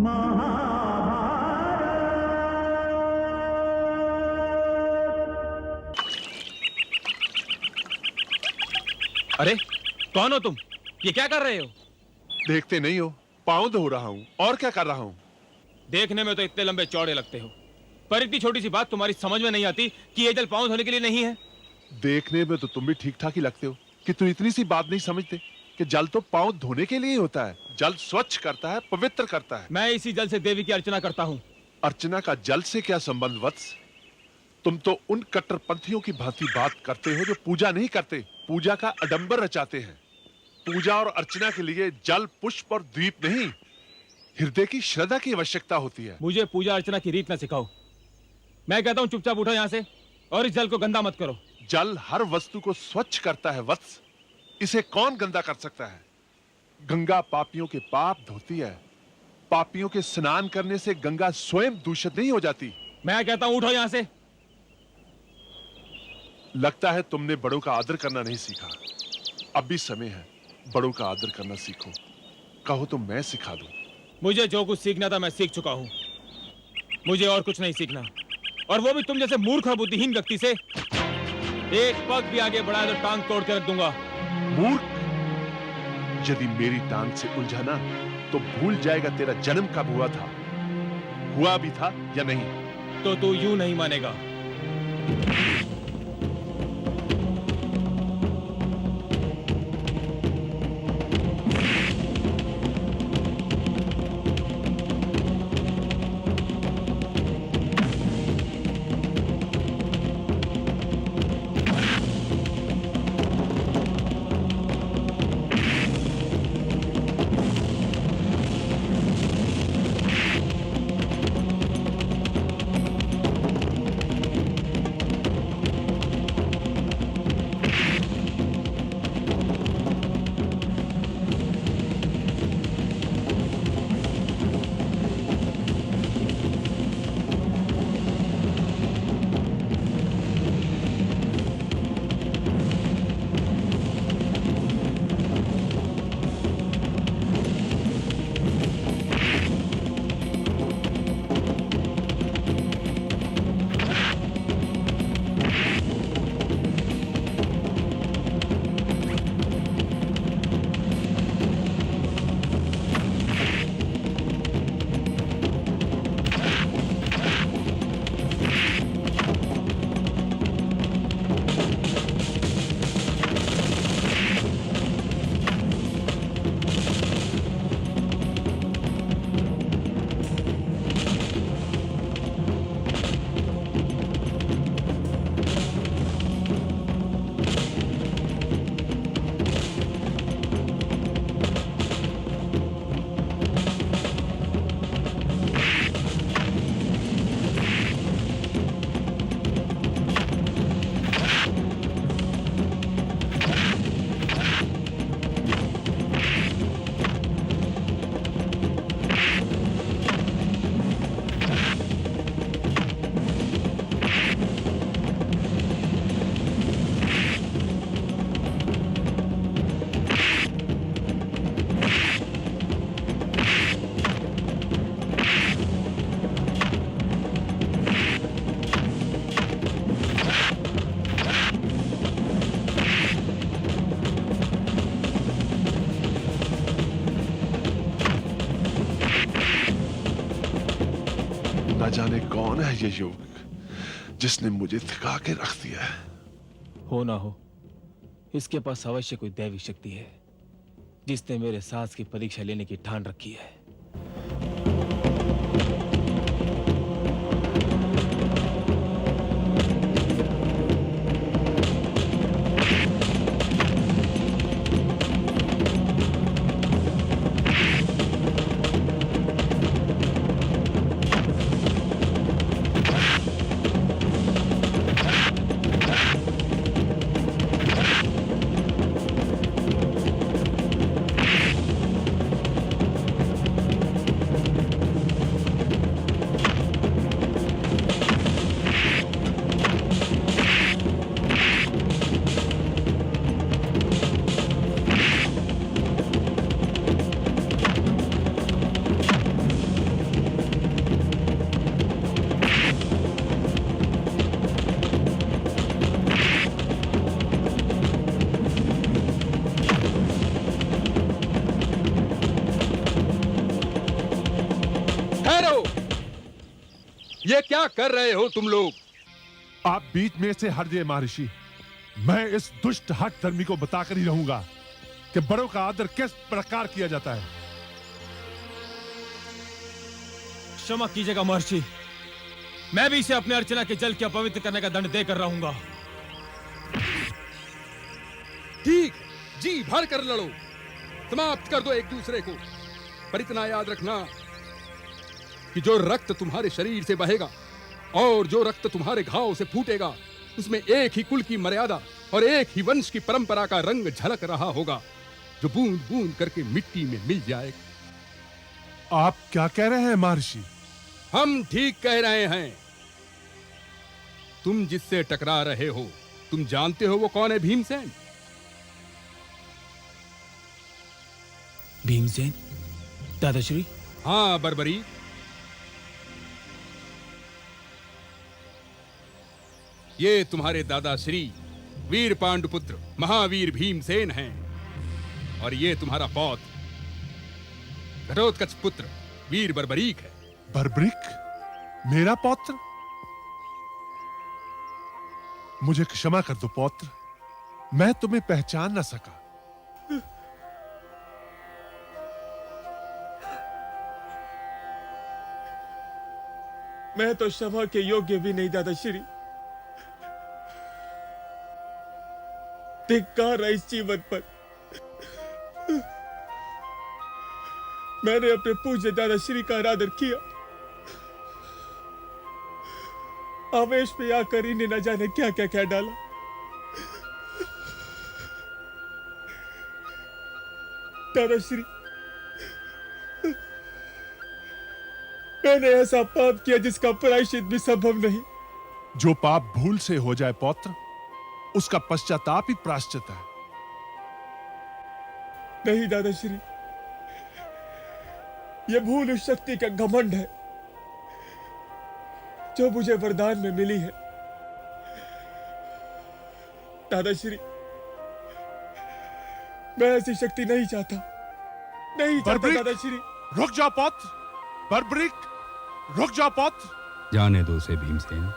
अरे कौन हो तुम? ये क्या कर रहे हो? देखते नहीं हो, पाँव धो रहा हूँ। और क्या कर रहा हूँ? देखने में तो इतने लंबे चौड़े लगते हो, पर इतनी छोटी सी बात तुम्हारी समझ में नहीं आती कि ये जल पाँव धोने के लिए नहीं है। देखने में तो तुम भी ठीक ठाक ही लगते हो कि तुम इतनी सी बात नहीं समझते कि जल तो पाँव धोने के लिए ही होता है। जल स्वच्छ करता है, पवित्र करता है। मैं इसी जल से देवी की अर्चना करता हूँ। अर्चना का जल से क्या संबंध वत्स? तुम तो उन कट्टरपंथियों की भांति बात करते हो जो पूजा नहीं करते, पूजा का आडंबर रचाते हैं। पूजा और अर्चना के लिए जल, पुष्प और दीप नहीं, हृदय की श्रद्धा की आवश्यकता होती है। मुझे पूजा अर्चना की रीत न सिखाओ। मैं कहता हूँ चुपचाप उठो यहाँ से और इस जल को गंदा मत करो। जल हर वस्तु को स्वच्छ करता है वत्स। इसे कौन गंदा कर सकता है? गंगा पापियों के पाप धोती है। पापियों के स्नान करने से गंगा स्वयं दूषित नहीं हो जाती। मैं कहता हूँ उठो यहाँ से। लगता है तुमने बड़ों का आदर करना नहीं सीखा। अब भी समय है, बड़ों का आदर करना सीखो। कहो तो मैं सिखा दूं। मुझे जो कुछ सीखना था मैं सीख चुका हूँ। मुझे और कुछ नहीं सीखना, और वो भी तुम जैसे मूर्ख और बुद्धिहीन व्यक्ति से। एक पग भी आगे बढ़ाया तो टांग तोड़ के रख दूंगा। मूर्ख! यदि मेरी टांग से उलझा ना तो भूल जाएगा तेरा जन्म कब हुआ था, हुआ भी था या नहीं। तो तू यूं नहीं मानेगा। न जाने कौन है ये युवक जिसने मुझे थिका के रख दिया है। हो ना हो, इसके पास अवश्य कोई दैवी शक्ति है जिसने मेरे सांस की परीक्षा लेने की ठान रखी है। ठहरो! ये क्या कर रहे हो तुम लोग? आप बीच में से हट जाइए महर्षि। मैं इस दुष्ट हठ धर्मी को बताकर ही रहूंगा कि बड़ों का आदर किस प्रकार किया जाता है। क्षमा कीजिएगा महर्षि, मैं भी इसे अपने अर्चना के जल के अपवित्र करने का दंड देकर रहूंगा। ठीक, जी भर कर लड़ो, समाप्त कर दो एक दूसरे को। पर इतना याद रखना कि जो रक्त तुम्हारे शरीर से बहेगा और जो रक्त तुम्हारे घाव से फूटेगा, उसमें एक ही कुल की मर्यादा और एक ही वंश की परंपरा का रंग झलक रहा होगा, जो बूंद बूंद करके मिट्टी में मिल जाएगा। आप क्या कह रहे हैं महर्षि? हम ठीक कह रहे हैं। तुम जिससे टकरा रहे हो, तुम जानते हो वो कौन है? भीमसेन। भीमसेन? दादाश्री? हाँ बर्बरी, ये तुम्हारे दादा श्री वीर पांडुपुत्र महावीर भीमसेन हैं, और ये तुम्हारा पौत्र घटोत्कच पुत्र वीर बर्बरीक है। बर्बरीक? मेरा पौत्र? मुझे क्षमा कर दो पौत्र, मैं तुम्हें पहचान न सका। मैं तो क्षमा के योग्य भी नहीं दादाश्री। धिक्कार है इस जीवन पर। मैंने अपने पूज्य दादाश्री का अनादर किया, आवेश में आकर इन्हें न जाने क्या क्या क्या डाला। दादाश्री, मैंने ऐसा पाप किया जिसका प्रायश्चित भी संभव नहीं। जो पाप भूल से हो जाए पौत्र, उसका पश्चाताप ही प्रायश्चित है। नहीं दादाश्री, यह भूल उस शक्ति का घमंड है जो मुझे वरदान में मिली है। दादाश्री, मैं ऐसी शक्ति नहीं चाहता, नहीं चाहता बर्बरीक, दादाश्री। रुक जाओ पौत्र। बर्बरीक, रुक जाओ पौत्र। जाने दो उसे भीमसेन।